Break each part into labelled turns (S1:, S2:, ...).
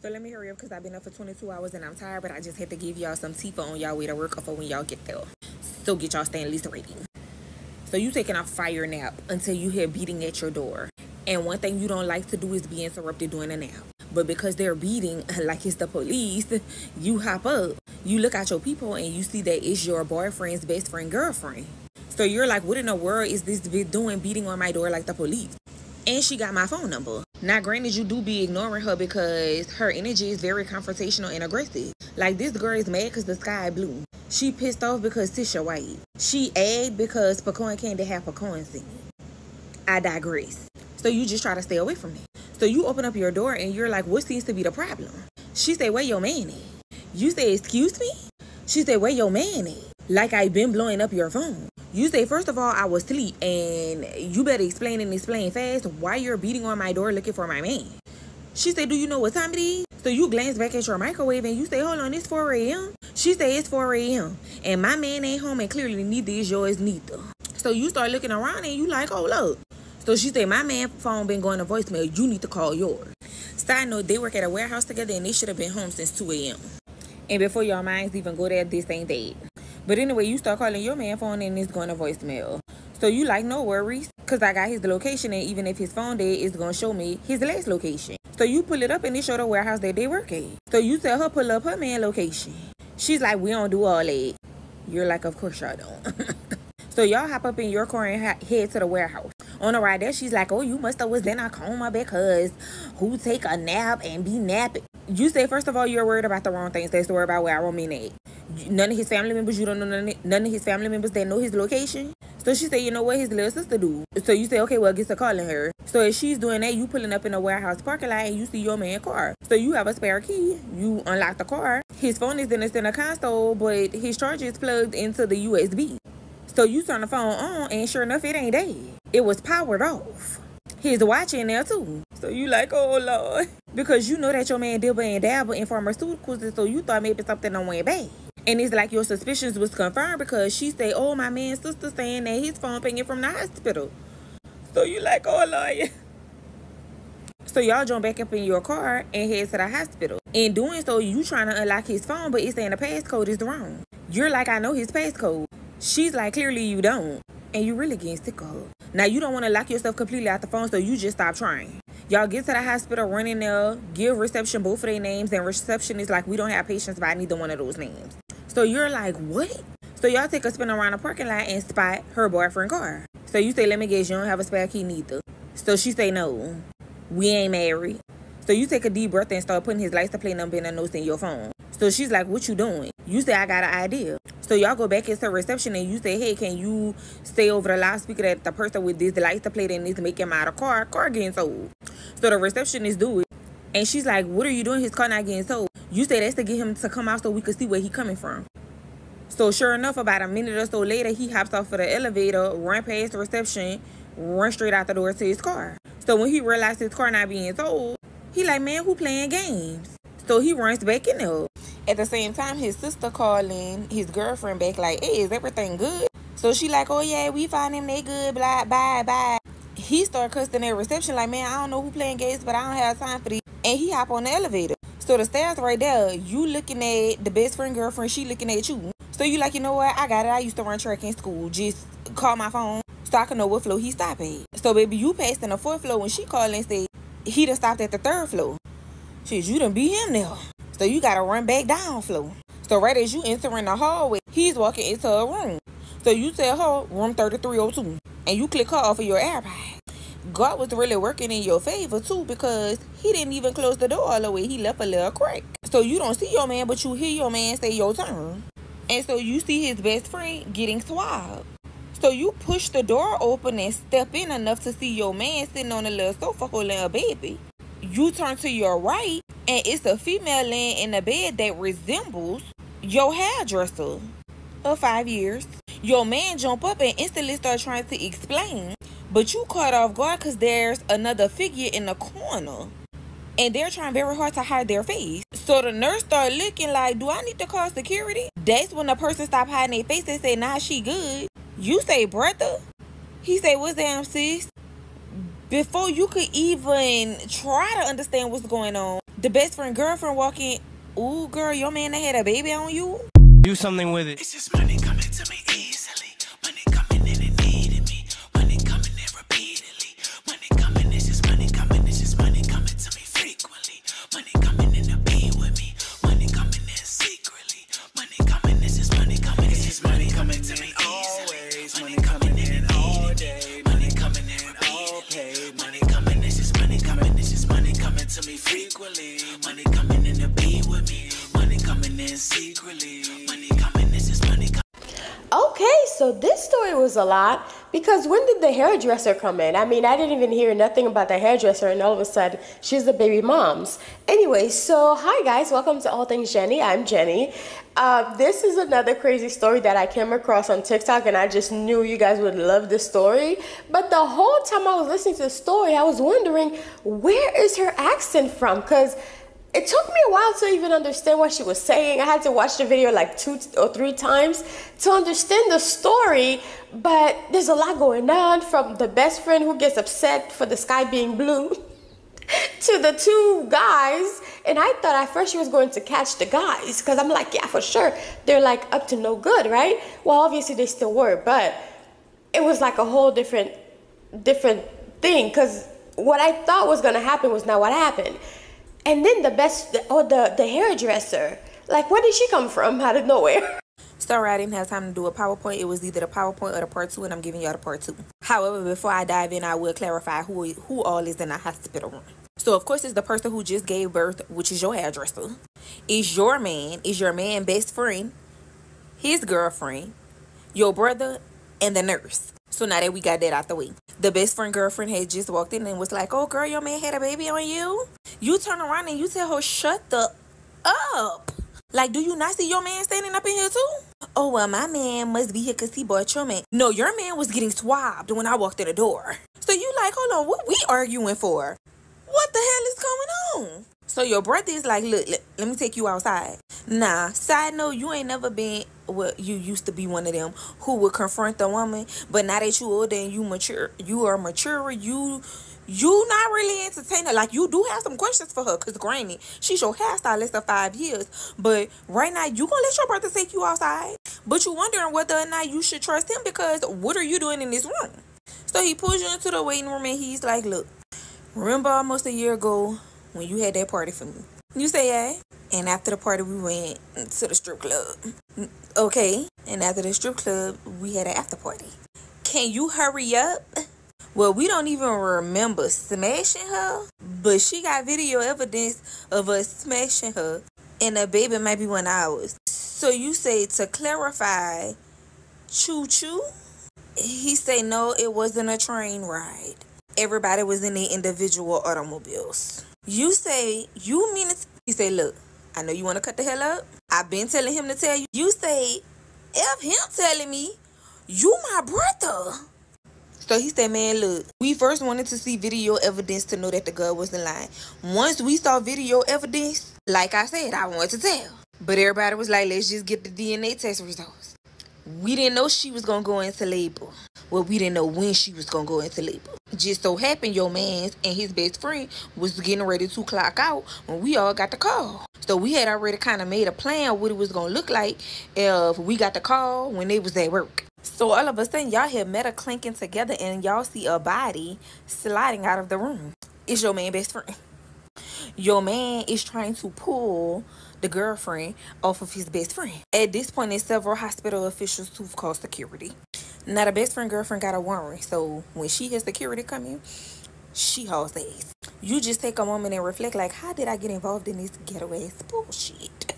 S1: So let me hurry up because I've been up for 22 hours and I'm tired, but I just had to give y'all some tea for on y'all way to work or for when y'all get there. So get y'all Stanley's ready. So you taking a fire nap until you hear beating at your door. And one thing you don't like to do is be interrupted during a nap. But because they're beating like it's the police, you hop up, you look at your people and you see that it's your boyfriend's best friend girlfriend. So you're like, what in the world is this bitch doing beating on my door like the police? And she got my phone number. Now, granted, you do be ignoring her because her energy is very confrontational and aggressive. Like, this girl is mad because the sky blue. She pissed off because Tisha white. She agged because pecan candy have pecans in it. I digress. So you just try to stay away from that. So you open up your door and you're like, what seems to be the problem? She say, where your man at? You say, excuse me? She say, where your man at? Like I been blowing up your phone. You say, first of all, I was asleep, and you better explain fast why you're beating on my door looking for my man. She said, do you know what time it is? So you glance back at your microwave and you say, hold on, it's 4 a.m. She say, it's 4 a.m. and my man ain't home and clearly neither is yours neither. So you start looking around and you like, oh, look. So she said, my man's phone been going to voicemail. You need to call yours. Side note, they work at a warehouse together and they should have been home since 2 a.m. And before your minds even go there, this ain't that. But anyway, you start calling your man phone and it's going to voicemail. So you like, no worries, because I got his location, and even if his phone dead, it's going to show me his last location. So you pull it up and it show the warehouse that they work at. So you tell her pull up her man location. She's like, we don't do all that. You're like, of course y'all don't. So y'all hop up in your car and head to the warehouse. On the ride there, she's like, oh, you must have was in a coma because who take a nap and be napping? You say, first of all, you're worried about the wrong things. That's the word about where I don't mean that. None of his family members, you don't know none of his family members that know his location. So she said, you know what his little sister do? So you say, okay, well, get to calling her. So if she's doing that, you pulling up in a warehouse parking lot and you see your man's car. So you have a spare key. You unlock the car. His phone is in the center console, but his charger is plugged into the USB. So you turn the phone on and sure enough, it ain't dead. It was powered off. His watch in there too. So you like, oh Lord. Because you know that your man dibble and dabble in pharmaceuticals, and so you thought maybe something done went bad. And it's like your suspicions was confirmed because she said, oh, my man's sister saying that his phone pinging from the hospital. So you like, oh Lord. So y'all jump back up in your car and head to the hospital. In doing so, you trying to unlock his phone, but it's saying the passcode is wrong. You're like, I know his passcode. She's like, clearly you don't. And you really getting sick of her. Now, you don't want to lock yourself completely out the phone, so you just stop trying. Y'all get to the hospital, run in there, give reception both of their names, and reception is like, we don't have patients by neither one of those names. So you're like, what? So y'all take a spin around the parking lot and spot her boyfriend's car. So you say, let me guess, you don't have a spare key neither. So she say, no, we ain't married. So you take a deep breath and start putting his license plate number in the notes in your phone. So she's like, what you doing? You say, I got an idea. So y'all go back into reception and you say, hey, can you stay over the loudspeaker that the person with this license plate and is making him out of car getting sold. So the receptionist do it. And she's like, what are you doing? His car not getting sold. You say that's to get him to come out so we could see where he coming from. So sure enough, about a minute or so later, he hops off of the elevator, run past the reception, run straight out the door to his car. So when he realized his car not being sold, he like, man, who playing games? So he runs back in there. At the same time, his sister calling his girlfriend back like, hey, is everything good? So she like, oh yeah, we find him, they good, blah, bye. He start cussing at reception like, man, I don't know who playing games, but I don't have time for this. And he hop on the elevator. So the stairs right there, you looking at the best friend girlfriend, she looking at you. So you like, you know what, I got it. I used to run track in school. Just call my phone so I can know what floor he stop at. So baby, you passed in the 4th floor when she called and said he done stopped at the 3rd floor. Shit, you done beat him there. So you gotta run back down floor. So right as you entering the hallway, he's walking into a room. So you tell her room 3302 and you click her off of your AirPod. God was really working in your favor too because he didn't even close the door all the way. He left a little crack. So you don't see your man, but you hear your man say your turn. And so you see his best friend getting swabbed. So you push the door open and step in enough to see your man sitting on a little sofa holding a baby. You turn to your right and it's a female laying in a bed that resembles your hairdresser of 5 years. Your man jump up and instantly start trying to explain, but you caught off guard because there's another figure in the corner and they're trying very hard to hide their face. So the nurse start looking like, do I need to call security? That's when the person stop hiding their face and say, nah, she good. You say, brother. He say, what's that, sis? Before you could even try to understand what's going on, The best friend girlfriend walk in. Ooh, girl, your man that had a baby on you.
S2: Do something with it. It's just money coming to me easily. Money coming in and needing me. Money coming in repeatedly. Money coming, it's just money coming. It's just money coming to me frequently. Money coming in to be with me. Money coming in secretly. Money coming, it's just money coming. It's just money coming to me always. Money coming in all day. Money coming in all paid. Money coming, it's just money coming. It's just money coming to me frequently. Money coming in to be with me. Money coming in secretly. Money coming, this is money coming.
S3: Okay, so this story was a lot because when did the hairdresser come in? I mean, I didn't even hear nothing about the hairdresser and all of a sudden she's the baby mom's. Anyway, so hi guys, welcome to All Things Jenny. I'm Jenny. This is another crazy story that I came across on TikTok and I just knew you guys would love this story. But the whole time I was listening to the story, I was wondering, where is her accent from? Because it took me a while to even understand what she was saying. I had to watch the video like 2 or 3 times to understand the story. But there's a lot going on, from the best friend who gets upset for the sky being blue to the 2 guys. And I thought at first she was going to catch the guys because I'm like, yeah, for sure. They're like up to no good, right? Well, obviously they still were, but it was like a whole different thing because what I thought was going to happen was not what happened. And then the hairdresser, like, where did she come from out of nowhere?
S1: Sorry, I didn't have time to do a PowerPoint. It was either the PowerPoint or the part 2, and I'm giving y'all the part 2. However, before I dive in, I will clarify who all is in the hospital room. So, of course, it's the person who just gave birth, which is your hairdresser. It's your man best friend, his girlfriend, your brother, and the nurse. So now that we got that out the way, the best friend girlfriend had just walked in and was like, oh, girl, your man had a baby on you? You turn around and you tell her, shut the up. Like, do you not see your man standing up in here too? Oh, well, my man must be here because he bought your man. No, your man was getting swabbed when I walked in the door. So you like, hold on, what we arguing for? What the hell is going on? So your brother is like, look, let me take you outside. Nah, side note, you ain't never been, well, you used to be one of them who would confront the woman, but now that you older and you are mature, you not really entertain her. Like, you do have some questions for her, because granted, she's your hairstylist of 5 years, but right now, you gonna let your brother take you outside, but you wondering whether or not you should trust him, because what are you doing in this room? So he pulls you into the waiting room and he's like, look, remember almost a year ago when you had that party for me? You say, yeah. And after the party, we went to the strip club. Okay. And after the strip club, we had an after party. Can you hurry up? Well, we don't even remember smashing her, but she got video evidence of us smashing her, and the baby might be 1 hour. So you say, to clarify, choo-choo? He say, no, it wasn't a train ride. Everybody was in their individual automobiles. You say, you mean it? He say, look, I know you want to cut the hell up. I've been telling him to tell you. You say, F him telling me, you my brother. So he said, man, look, we first wanted to see video evidence to know that the girl wasn't lying. Once we saw video evidence, like I said, I wanted to tell. But everybody was like, let's just get the DNA test results. We didn't know she was going to go into labor. Well, we didn't know when she was going to go into labor. Just so happened your man and his best friend was getting ready to clock out when we all got the call. So we had already kind of made a plan what it was going to look like if we got the call when they was at work. So all of a sudden, y'all hear metal clinking together and y'all see a body sliding out of the room. It's your man best friend. Your man is trying to pull the girlfriend off of his best friend. At this point, there's several hospital officials who've called security. Now, the best friend girlfriend got a warrant, so when she has security come in, she hauls ass. You just take a moment and reflect, like, how did I get involved in this ghetto ass bullshit?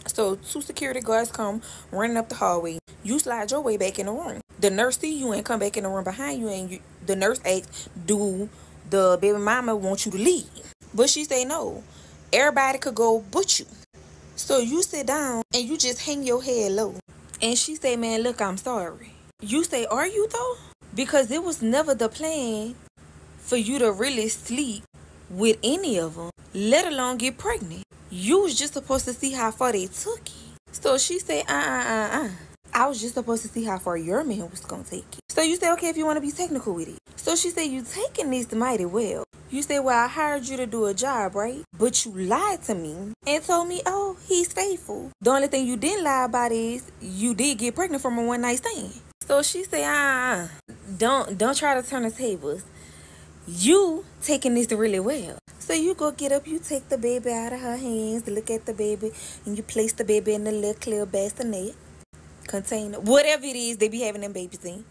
S1: So 2 security guards come running up the hallway. You slide your way back in the room. The nurse see you and come back in the room behind you, and the nurse asks, do the baby mama want you to leave? But she say no. Everybody could go but you. So you sit down and you just hang your head low. And she say, man, look, I'm sorry. You say, are you though? Because it was never the plan for you to really sleep with any of them, let alone get pregnant. You was just supposed to see how far they took you. So she said, I was just supposed to see how far your man was going to take you. So you say, okay, if you want to be technical with it. So she said, you taking this mighty well. You say, well, I hired you to do a job, right? But you lied to me and told me, oh, he's faithful. The only thing you didn't lie about is you did get pregnant from a one night stand. So she said, don't try to turn the tables. You taking this really well. So you go get up, you take the baby out of her hands, look at the baby, and you place the baby in the little clear bassinet container, whatever it is they be having them babies in.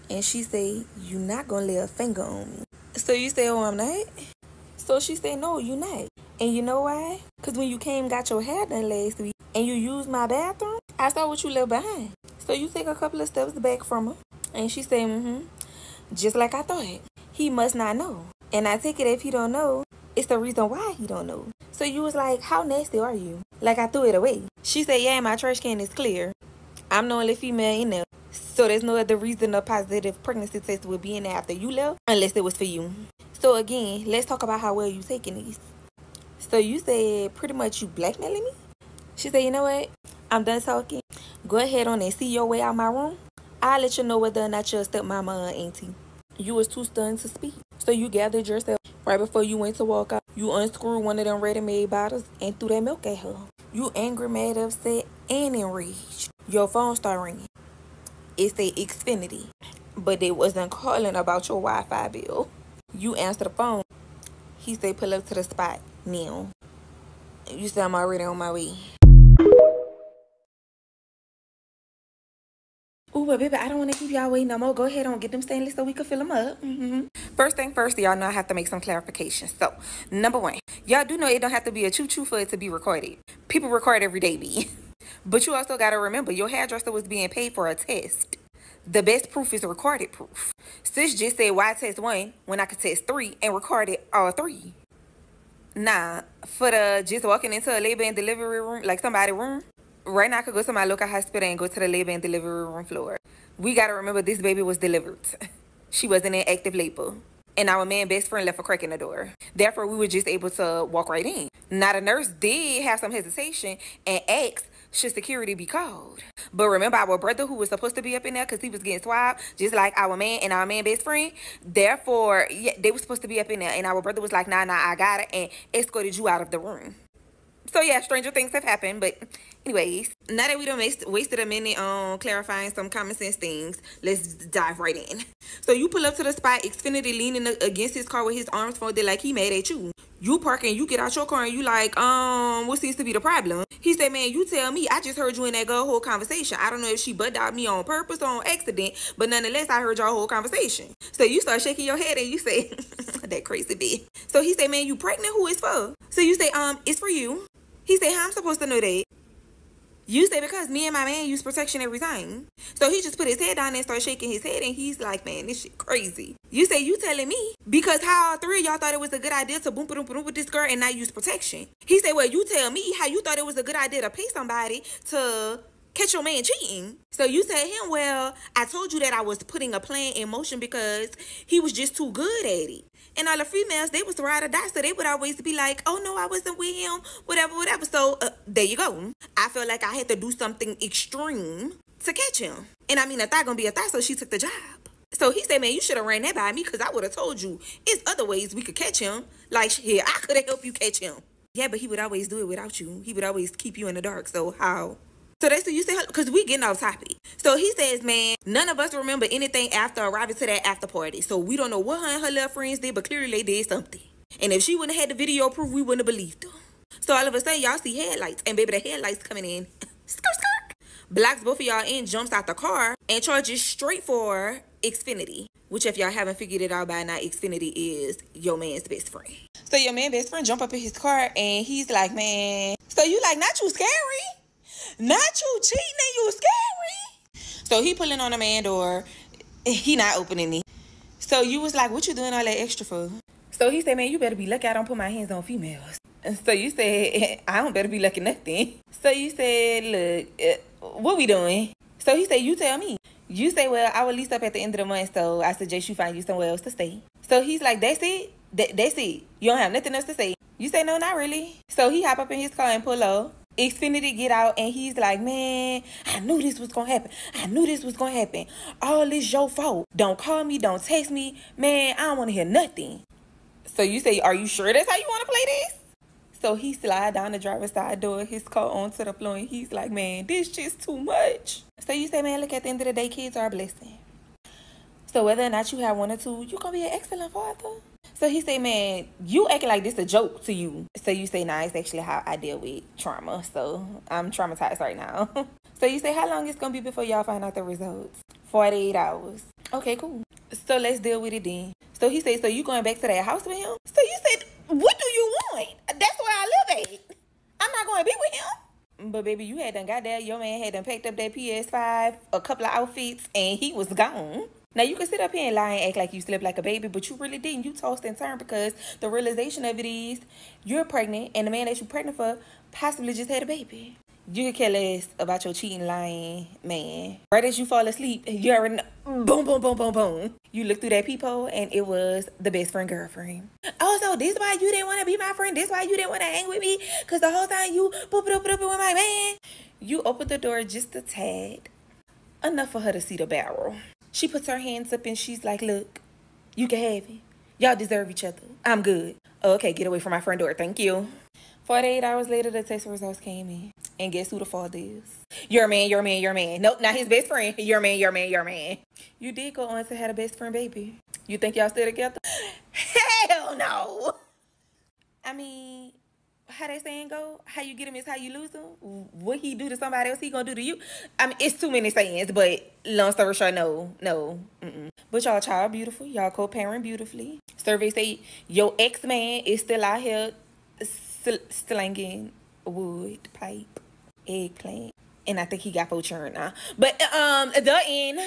S1: And she say, you not gonna lay a finger on me. So you say, oh, I'm not? So she said, no, you not. And you know why? Because when you came got your hair done last week and you used my bathroom, I saw what you left behind. So you take a couple of steps back from her. And she said, just like I thought. He must not know. And I take it if he don't know, it's the reason why he don't know. So you was like, how nasty are you? Like I threw it away. She said, yeah, my trash can is clear. I'm the only female in there. So there's no other reason a positive pregnancy test would be in there after you left, unless it was for you. So again, let's talk about how well you taking these. So you said pretty much you blackmailing me? She said, you know what? I'm done talking. Go ahead on and see your way out my room. I'll let you know whether or not you're a stepmama or auntie. You was too stunned to speak. So you gathered yourself right before you went to walk out. You unscrewed one of them ready-made bottles and threw that milk at her. You angry, mad, upset, and enraged. Your phone started ringing. It said Xfinity, but they wasn't calling about your Wi-Fi bill. You answer the phone. He said, pull up to the spot now. You said, I'm already on my way. Ooh, but baby, I don't want to keep y'all waiting no more. Go ahead and get them stainless so we can fill them up. First thing first, y'all know I have to make some clarifications. So, number one, y'all do know it don't have to be a choo-choo for it to be recorded. People record every day, B. But you also got to remember, your hairdresser was being paid for a test. The best proof is recorded proof. Sis just said, why test one when I could test three and record it all three? Nah, for the just walking into a labor and delivery room, like somebody's room, right now I could go to my local hospital and go to the labor and delivery room floor. We got to remember this baby was delivered. She wasn't in active labor. And our man best friend left a crack in the door. Therefore, we were just able to walk right in. Now, the nurse did have some hesitation and asked, should security be called? But remember, our brother who was supposed to be up in there because he was getting swabbed, just like our man and our man best friend. Therefore, yeah, they were supposed to be up in there. And our brother was like, nah, I got it, and escorted you out of the room. So, yeah, stranger things have happened. But anyways, now that we done wasted a minute on clarifying some common sense things, let's dive right in. So you pull up to the spot, Xfinity leaning against his car with his arms folded like he mad at you. You park and you get out your car and you like, what seems to be the problem? He said, man, you tell me. I just heard you in that girl whole conversation. I don't know if she butt-dialed me on purpose or on accident, but nonetheless, I heard your whole conversation. So you start shaking your head and you say, that crazy bitch. So he said, man, you pregnant? Who is for? So you say, it's for you. He said, how I'm supposed to know that? You say, because me and my man use protection every time. So he just put his head down and started shaking his head, and he's like, man, this shit crazy. You say, you telling me? Because how all three of y'all thought it was a good idea to boom with this girl and not use protection? He said, well, you tell me how you thought it was a good idea to pay somebody to catch your man cheating. So you tell him, well, I told you that I was putting a plan in motion because he was just too good at it. And all the females, they was ride or die, so they would always be like, oh, no, I wasn't with him, whatever. So there you go. I felt like I had to do something extreme to catch him. And I mean, a thigh gonna be a thigh, so she took the job. So he said, man, you should have ran that by me because I would have told you it's other ways we could catch him. Like, here, I could have helped you catch him. Yeah, but he would always do it without you. He would always keep you in the dark. So how? So that's what you say, because we getting off topic. So he says, man, none of us remember anything after arriving to that after party. So we don't know what her and her little friends did, but clearly they did something. And if she wouldn't have had the video proof, we wouldn't have believed her. So all of a sudden, y'all see headlights. And baby, the headlights coming in. Skirt. Blocks both of y'all in, jumps out the car, and charges straight for Xfinity. Which if y'all haven't figured it out by now, Xfinity is your man's best friend. So your man's best friend jump up in his car, and he's like, man, so you like, not you scary? Not you cheating and you scary. So he pulling on the man door. He not opening it. So you was like, what you doing all that extra for? So he said, man, you better be lucky I don't put my hands on females. So you said, I don't better be lucky nothing. So you said, look, what we doing? So he said, you tell me. You say, well, I will lease up at the end of the month, so I suggest you find you somewhere else to stay. So he's like, that's it? That's it? You don't have nothing else to say? You say, no, not really. So he hop up in his car and pull up. Xfinity get out and he's like, man, I knew this was gonna happen. I knew this was gonna happen. All this your fault. Don't call me, don't text me. Man, I don't want to hear nothing. So you say, are you sure that's how you want to play this? So he slide down the driver's side door of his car onto the floor, and he's like, man, this just too much. So you say, man, look, at the end of the day, kids are a blessing. So whether or not you have one or two, you're going to be an excellent father. So he say, man, you acting like this a joke to you. So you say, nah, it's actually how I deal with trauma. So I'm traumatized right now. So you say, how long it's going to be before y'all find out the results? 48 hours. Okay, cool. So let's deal with it then. So he said, so you going back to that house with him? So you said, what do you want? That's where I live at. I'm not going to be with him. But baby, you had done got there. Your man had done packed up that PS5, a couple of outfits, and he was gone. Now, you can sit up here and lie and act like you slept like a baby, but you really didn't. You tossed and turned because the realization of it is you're pregnant, and the man that you're pregnant for possibly just had a baby. You could care less about your cheating, lying man. Right as you fall asleep, you already know, boom, boom, boom, boom, boom. You look through that peephole, and it was the best friend girlfriend. Oh, so this why you didn't want to be my friend? This why you didn't want to hang with me? Because the whole time you boop it up with my man. You opened the door just a tad. Enough for her to see the barrel. She puts her hands up and she's like, look, you can have it. Y'all deserve each other. I'm good. Okay, get away from my front door. Thank you. 48 hours later, the test results came in. And guess who the father is? Your man, your man, your man. Nope, not his best friend. Your man, your man, your man. You did go on to have a best friend baby. You think y'all still together? Hell no. I mean, how that saying go? How you get him is how you lose him. What he do to somebody else, he gonna do to you. I mean, it's too many sayings, but long story short, no. But y'all child beautiful. Y'all co-parent beautifully. Survey say your ex-man is still out here slanging wood, pipe, eggplant, and I think he got 4 children now. But the end.